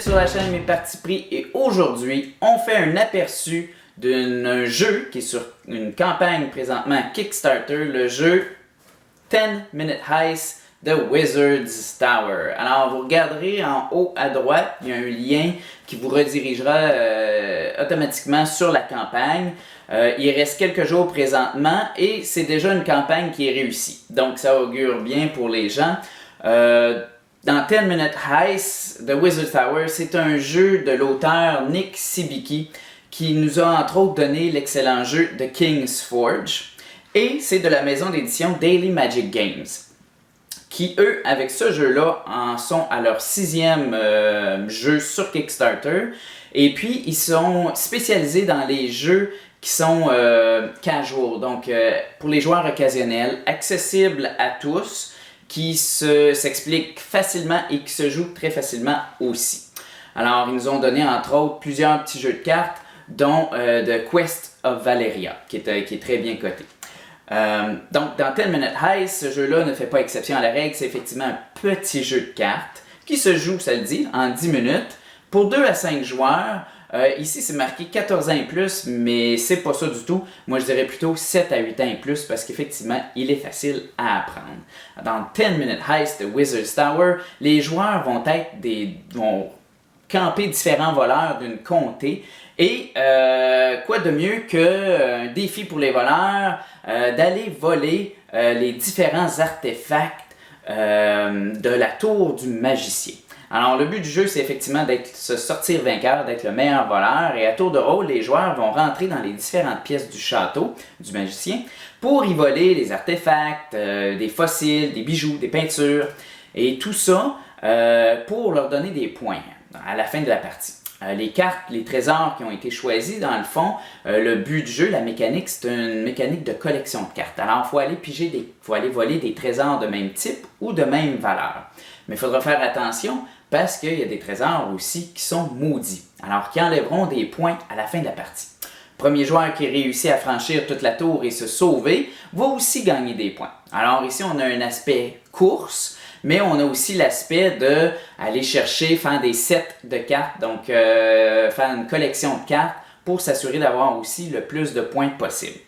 êtes sur la chaîne Mes Partis Pris et aujourd'hui, on fait un aperçu d'un jeu qui est sur une campagne présentement Kickstarter, le jeu 10 Minute Heist The Wizard's Tower. Alors, vous regarderez en haut à droite, il y a un lien qui vous redirigera automatiquement sur la campagne. Il reste quelques jours présentement et c'est déjà une campagne qui est réussie. Donc, ça augure bien pour les gens. Dans 10 Minute Heist, The Wizard's Tower, c'est un jeu de l'auteur Nick Cibicki qui nous a entre autres donné l'excellent jeu The King's Forge. Et c'est de la maison d'édition Daily Magic Games, qui eux, avec ce jeu-là, en sont à leur 6e jeu sur Kickstarter. Et puis, ils sont spécialisés dans les jeux qui sont casual, donc pour les joueurs occasionnels, accessibles à tous, qui s'expliquent facilement et qui se jouent très facilement aussi. Alors, ils nous ont donné entre autres plusieurs petits jeux de cartes, dont The Quest of Valeria, qui est très bien coté. Donc, dans 10 Minute Heist, ce jeu-là ne fait pas exception à la règle. C'est effectivement un petit jeu de cartes qui se joue, ça le dit, en 10 minutes pour 2 à 5 joueurs. Ici, c'est marqué 14 ans et plus, mais c'est pas ça du tout. Moi, je dirais plutôt 7 à 8 ans et plus parce qu'effectivement, il est facile à apprendre. Dans 10 Minute Heist The Wizard's Tower, les joueurs vont camper différents voleurs d'une comté. Et quoi de mieux qu'un défi pour les voleurs d'aller voler les différents artefacts de la tour du magicien. Alors le but du jeu, c'est effectivement de se sortir vainqueur, d'être le meilleur voleur. Et à tour de rôle, les joueurs vont rentrer dans les différentes pièces du château du magicien pour y voler des artefacts, des fossiles, des bijoux, des peintures. Et tout ça pour leur donner des points à la fin de la partie. Les cartes, les trésors qui ont été choisis, dans le fond, le but du jeu, la mécanique, c'est une mécanique de collection de cartes. Alors, il faut aller voler des trésors de même type ou de même valeur. Mais il faudra faire attention parce qu'il y a des trésors aussi qui sont maudits, alors qui enlèveront des points à la fin de la partie. Premier joueur qui réussit à franchir toute la tour et se sauver va aussi gagner des points. Alors ici, on a un aspect course, mais on a aussi l'aspect d'aller chercher, faire des sets de cartes, donc faire une collection de cartes pour s'assurer d'avoir aussi le plus de points possible.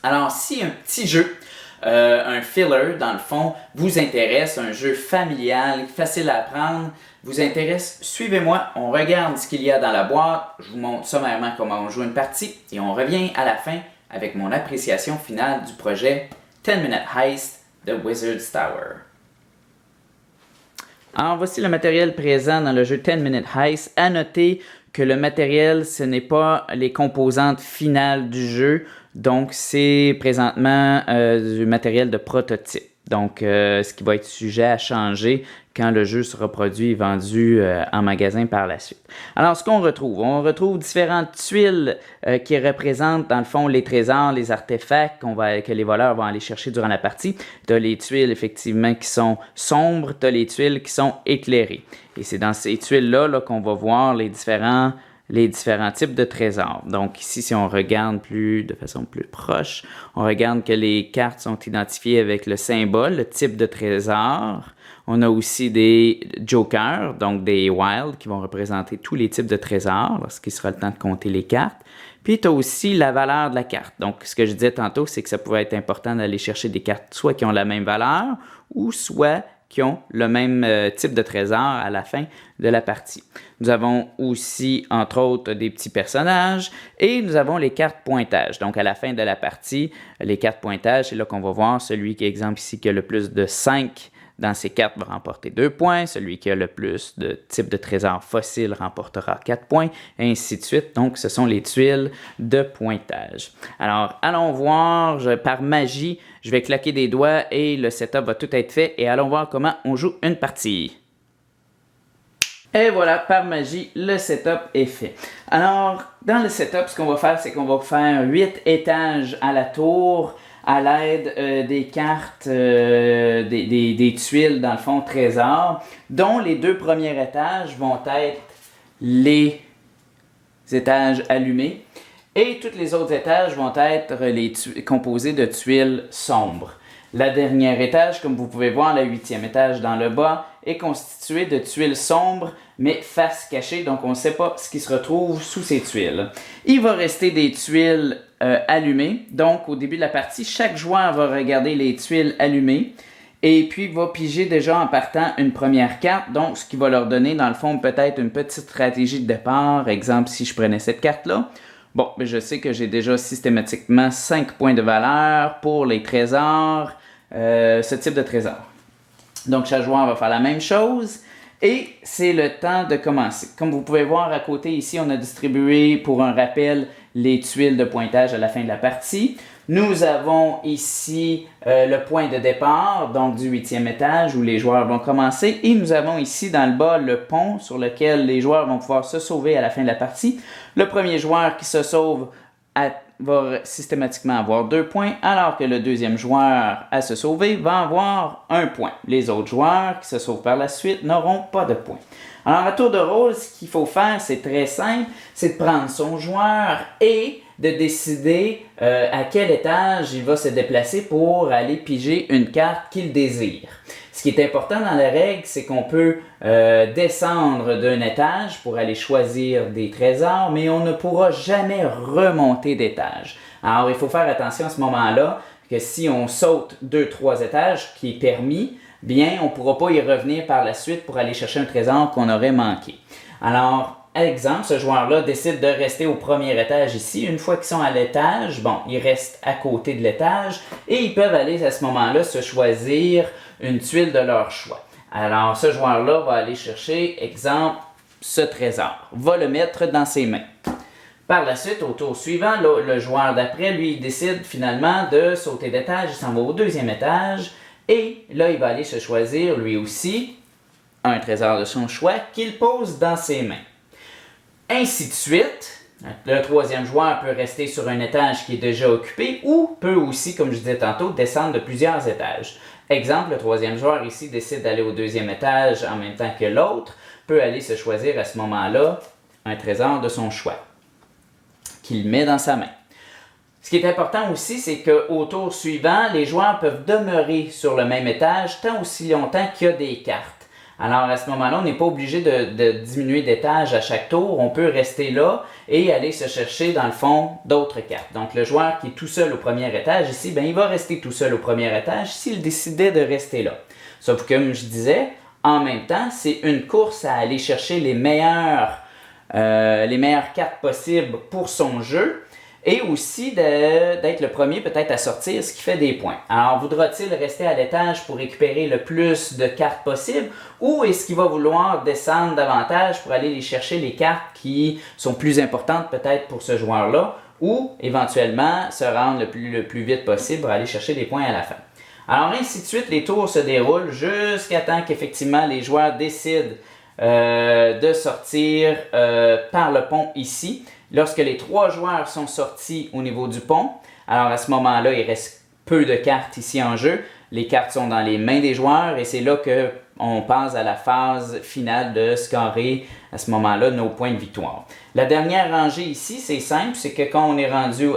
Alors si un petit jeu, un filler dans le fond, vous intéresse, un jeu familial, facile à apprendre, vous intéresse, suivez-moi, on regarde ce qu'il y a dans la boîte, je vous montre sommairement comment on joue une partie et on revient à la fin avec mon appréciation finale du projet 10 Minute Heist The Wizard's Tower. Alors voici le matériel présent dans le jeu 10 Minute Heist. À noter que le matériel, ce n'est pas les composantes finales du jeu, donc c'est présentement du matériel de prototype. Donc ce qui va être sujet à changer quand le jeu sera produit et vendu en magasin par la suite. Alors ce qu'on retrouve, on retrouve différentes tuiles qui représentent dans le fond les trésors, les artefacts que les voleurs vont aller chercher durant la partie. Tu as les tuiles effectivement qui sont sombres, tu as les tuiles qui sont éclairées. Et c'est dans ces tuiles-là qu'on va voir les différents types de trésors. Donc ici, si on regarde de façon plus proche, on regarde que les cartes sont identifiées avec le symbole, le type de trésor. On a aussi des jokers, donc des wild, qui vont représenter tous les types de trésors lorsqu'il sera le temps de compter les cartes. Puis tu as aussi la valeur de la carte. Donc ce que je disais tantôt, c'est que ça pouvait être important d'aller chercher des cartes soit qui ont la même valeur ou soit qui ont le même type de trésor à la fin de la partie. Nous avons aussi, entre autres, des petits personnages et nous avons les cartes pointage. Donc, à la fin de la partie, les cartes pointage, c'est là qu'on va voir celui qui, exemple ici, qui a le plus de 5 dans ses cartes va remporter 2 points. Celui qui a le plus de type de trésor fossile remportera 4 points, et ainsi de suite. Donc, ce sont les tuiles de pointage. Alors, allons voir, par magie, je vais claquer des doigts et le setup va tout être fait. Et allons voir comment on joue une partie. Et voilà, par magie, le setup est fait. Alors, dans le setup, ce qu'on va faire, c'est qu'on va faire 8 étages à la tour à l'aide des cartes, des tuiles, dans le fond, trésors, dont les 2 premiers étages vont être les étages allumés et tous les autres étages vont être composés de tuiles sombres. Le dernier étage, comme vous pouvez voir, le 8e étage dans le bas, est constitué de tuiles sombres mais face cachée, donc on ne sait pas ce qui se retrouve sous ces tuiles. Il va rester des tuiles allumées, donc au début de la partie, chaque joueur va regarder les tuiles allumées et puis va piger déjà en partant une première carte, donc ce qui va leur donner dans le fond peut-être une petite stratégie de départ. Exemple, si je prenais cette carte-là, bon, ben je sais que j'ai déjà systématiquement 5 points de valeur pour les trésors, ce type de trésor. Donc chaque joueur va faire la même chose. Et c'est le temps de commencer. Comme vous pouvez voir à côté ici, on a distribué pour un rappel les tuiles de pointage à la fin de la partie. Nous avons ici le point de départ, donc du 8e étage où les joueurs vont commencer. Et nous avons ici dans le bas le pont sur lequel les joueurs vont pouvoir se sauver à la fin de la partie. Le premier joueur qui se sauve va systématiquement avoir 2 points, alors que le deuxième joueur à se sauver va avoir 1 point. Les autres joueurs qui se sauvent par la suite n'auront pas de points. Alors à tour de rôle, ce qu'il faut faire, c'est très simple, c'est de prendre son joueur et de décider à quel étage il va se déplacer pour aller piger une carte qu'il désire. Ce qui est important dans la règle, c'est qu'on peut descendre d'un étage pour aller choisir des trésors, mais on ne pourra jamais remonter d'étage. Alors, il faut faire attention à ce moment-là, que si on saute 2-3 étages, qui est permis, bien, on ne pourra pas y revenir par la suite pour aller chercher un trésor qu'on aurait manqué. Alors, exemple, ce joueur-là décide de rester au premier étage ici. Une fois qu'ils sont à l'étage, bon, ils restent à côté de l'étage et ils peuvent aller à ce moment-là se choisir une tuile de leur choix. Alors, ce joueur-là va aller chercher, exemple, ce trésor, va le mettre dans ses mains. Par la suite, au tour suivant, le joueur d'après, lui, il décide finalement de sauter d'étage, il s'en va au deuxième étage et là, il va aller se choisir, lui aussi, un trésor de son choix qu'il pose dans ses mains. Ainsi de suite, le troisième joueur peut rester sur un étage qui est déjà occupé ou peut aussi, comme je disais tantôt, descendre de plusieurs étages. Exemple, le troisième joueur ici décide d'aller au deuxième étage en même temps que l'autre, peut aller se choisir à ce moment-là un trésor de son choix qu'il met dans sa main. Ce qui est important aussi, c'est qu'au tour suivant, les joueurs peuvent demeurer sur le même étage tant aussi longtemps qu'il y a des cartes. Alors à ce moment-là, on n'est pas obligé de diminuer d'étage à chaque tour. On peut rester là et aller se chercher dans le fond d'autres cartes. Donc le joueur qui est tout seul au premier étage ici, ben, il va rester tout seul au premier étage s'il décidait de rester là. Sauf que comme je disais, en même temps, c'est une course à aller chercher les meilleures cartes possibles pour son jeu. Et aussi d'être le premier peut-être à sortir, ce qui fait des points. Alors, voudra-t-il rester à l'étage pour récupérer le plus de cartes possible ou est-ce qu'il va vouloir descendre davantage pour aller chercher les cartes qui sont plus importantes peut-être pour ce joueur-là ou éventuellement se rendre le plus vite possible pour aller chercher des points à la fin. Alors, ainsi de suite, les tours se déroulent jusqu'à temps qu'effectivement les joueurs décident de sortir par le pont ici. Lorsque les 3 joueurs sont sortis au niveau du pont, alors à ce moment-là, il reste peu de cartes ici en jeu. Les cartes sont dans les mains des joueurs et c'est là qu'on passe à la phase finale de scorer à ce moment-là nos points de victoire. La dernière rangée ici, c'est simple, c'est que quand on est rendu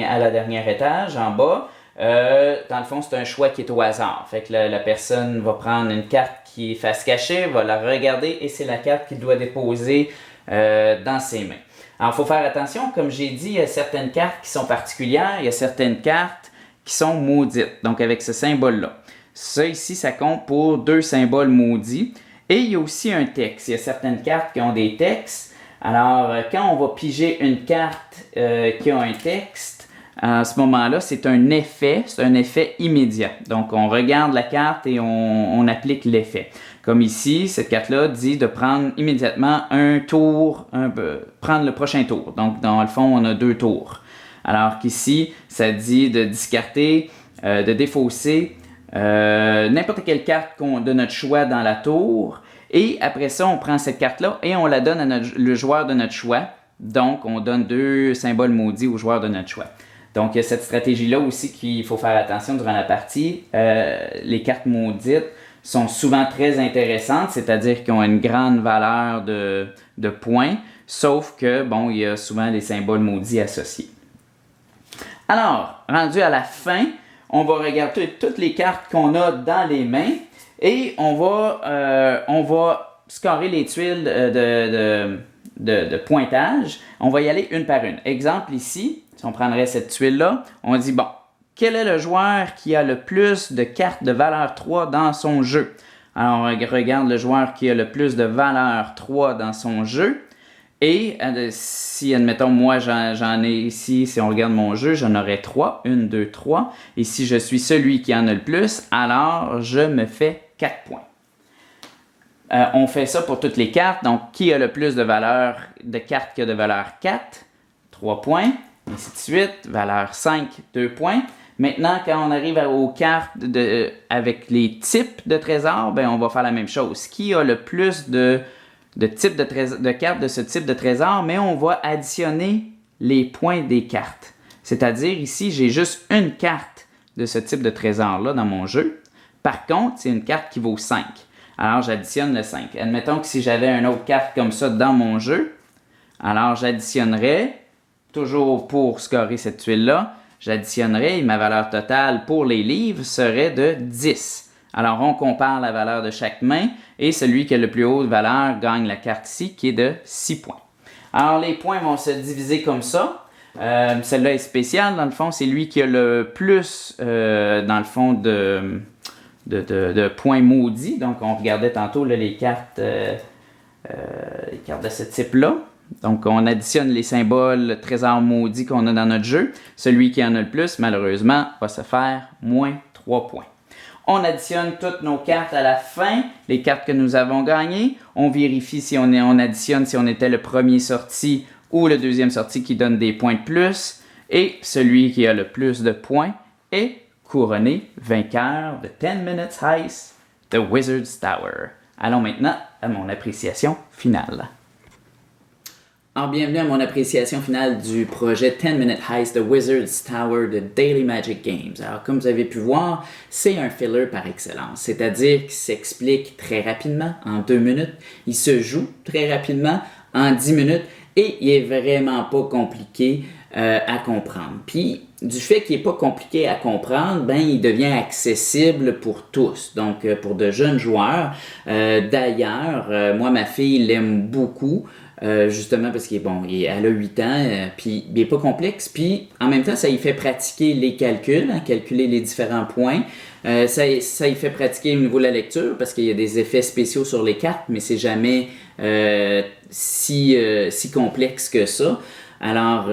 à la dernière étage, en bas, dans le fond, c'est un choix qui est au hasard. Fait que la personne va prendre une carte qui est face cachée, va la regarder et c'est la carte qu'il doit déposer dans ses mains. Alors, il faut faire attention, comme j'ai dit, il y a certaines cartes qui sont particulières, il y a certaines cartes qui sont maudites, donc avec ce symbole-là. Ça ici, ça compte pour 2 symboles maudits. Et il y a aussi un texte. Il y a certaines cartes qui ont des textes. Alors, quand on va piger une carte qui a un texte, à ce moment-là, c'est un effet immédiat. Donc, on regarde la carte et on applique l'effet. Comme ici, cette carte-là dit de prendre immédiatement un tour, prendre le prochain tour. Donc, dans le fond, on a 2 tours. Alors qu'ici, ça dit de discarter, de défausser n'importe quelle carte de notre choix dans la tour. Et après ça, on prend cette carte-là et on la donne à le joueur de notre choix. Donc, on donne 2 symboles maudits au joueur de notre choix. Donc, il y a cette stratégie-là aussi qu'il faut faire attention durant la partie. Les cartes maudites sont souvent très intéressantes, c'est-à-dire qu'ils ont une grande valeur de points, sauf que, bon, il y a souvent des symboles maudits associés. Alors, rendu à la fin, on va regarder toutes les cartes qu'on a dans les mains et on va scorer les tuiles de pointage. On va y aller une par une. Exemple ici, si on prendrait cette tuile-là, on dit, bon, quel est le joueur qui a le plus de cartes de valeur 3 dans son jeu? Alors, on regarde le joueur qui a le plus de valeur 3 dans son jeu. Et si, admettons, moi, j'en ai ici, si on regarde mon jeu, j'en aurais 3. 1, 2, 3. Et si je suis celui qui en a le plus, alors je me fais 4 points. On fait ça pour toutes les cartes. Donc, qui a le plus de cartes qui a de valeur 4? 3 points. Et ainsi de suite. Valeur 5, 2 points. Maintenant, quand on arrive aux cartes avec les types de trésors, ben, on va faire la même chose. Qui a le plus de cartes de ce type de trésor, mais on va additionner les points des cartes. C'est-à-dire, ici, j'ai juste une carte de ce type de trésor-là dans mon jeu. Par contre, c'est une carte qui vaut 5. Alors, j'additionne le 5. Admettons que si j'avais une autre carte comme ça dans mon jeu, alors j'additionnerais, toujours pour scorer cette tuile-là, j'additionnerais et ma valeur totale pour les livres serait de 10. Alors, on compare la valeur de chaque main et celui qui a le plus haut de valeur gagne la carte ici qui est de 6 points. Alors, les points vont se diviser comme ça. Celle-là est spéciale, dans le fond, c'est lui qui a le plus, dans le fond, de points maudits. Donc, on regardait tantôt là, les cartes de ce type-là. Donc, on additionne les symboles trésors maudits qu'on a dans notre jeu. Celui qui en a le plus, malheureusement, va se faire moins 3 points. On additionne toutes nos cartes à la fin, les cartes que nous avons gagnées. On vérifie si on additionne si on était le premier sorti ou le deuxième sorti qui donne des points de plus. Et celui qui a le plus de points est couronné vainqueur de 10 Minutes Heist, The Wizard's Tower. Allons maintenant à mon appréciation finale. Alors, bienvenue à mon appréciation finale du projet 10 Minute Heist, The Wizard's Tower de Daily Magic Games. Alors, comme vous avez pu voir, c'est un filler par excellence, c'est-à-dire qu'il s'explique très rapidement, en 2 minutes, il se joue très rapidement, en 10 minutes, et il est vraiment pas compliqué à comprendre. Puis, du fait qu'il n'est pas compliqué à comprendre, ben, il devient accessible pour tous, donc pour de jeunes joueurs. D'ailleurs, moi, ma fille l'aime beaucoup. Justement parce qu'elle a 8 ans, puis il n'est pas complexe, puis en même temps, ça lui fait pratiquer les calculs, calculer les différents points. Ça lui fait pratiquer au niveau de la lecture, parce qu'il y a des effets spéciaux sur les cartes, mais c'est jamais si complexe que ça. Alors,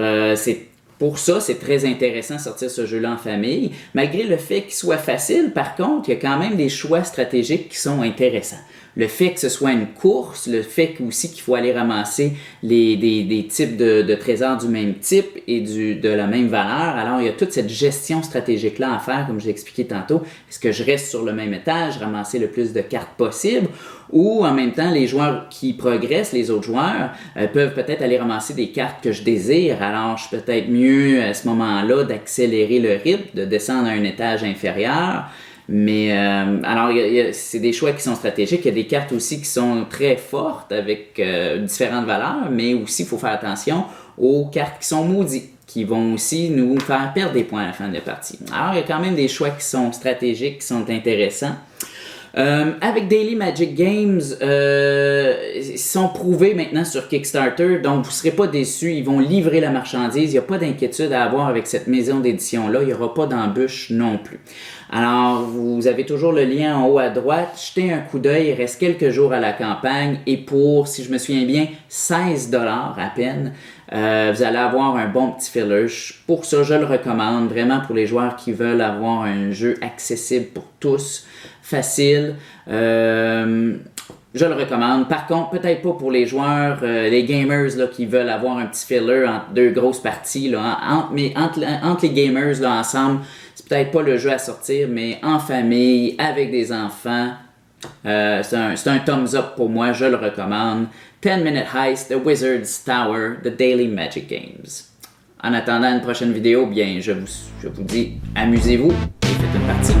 pour ça, c'est très intéressant de sortir ce jeu-là en famille. Malgré le fait qu'il soit facile, par contre, il y a quand même des choix stratégiques qui sont intéressants. Le fait que ce soit une course, le fait aussi qu'il faut aller ramasser des types de trésors du même type et de la même valeur. Alors, il y a toute cette gestion stratégique-là à faire, comme j'ai expliqué tantôt. Est-ce que je reste sur le même étage, ramasser le plus de cartes possible, ou en même temps, les joueurs qui progressent, les autres joueurs, peuvent peut-être aller ramasser des cartes que je désire. Alors, je suis peut-être mieux à ce moment-là d'accélérer le rythme, de descendre à un étage inférieur. Mais alors, c'est des choix qui sont stratégiques. Il y a des cartes aussi qui sont très fortes avec différentes valeurs, mais aussi, il faut faire attention aux cartes qui sont maudites, qui vont aussi nous faire perdre des points à la fin de la partie. Alors, il y a quand même des choix qui sont stratégiques, qui sont intéressants. Avec Daily Magic Games, ils sont prouvés maintenant sur Kickstarter, donc vous ne serez pas déçus, ils vont livrer la marchandise, il n'y a pas d'inquiétude à avoir avec cette maison d'édition-là, il n'y aura pas d'embûche non plus. Alors, vous avez toujours le lien en haut à droite, jetez un coup d'œil, il reste quelques jours à la campagne, et pour, si je me souviens bien, 16$ à peine, vous allez avoir un bon petit filler. Pour ça, je le recommande, vraiment pour les joueurs qui veulent avoir un jeu accessible pour tous, facile. Je le recommande. Par contre, peut-être pas pour les joueurs, les gamers là, qui veulent avoir un petit filler entre deux grosses parties. Là, mais entre les gamers là, ensemble, c'est peut-être pas le jeu à sortir, mais en famille, avec des enfants, c'est un thumbs up pour moi, je le recommande. 10 Minute Heist, The Wizard's Tower, The Daily Magic Games. En attendant une prochaine vidéo, bien, je vous dis, amusez-vous et faites une partie.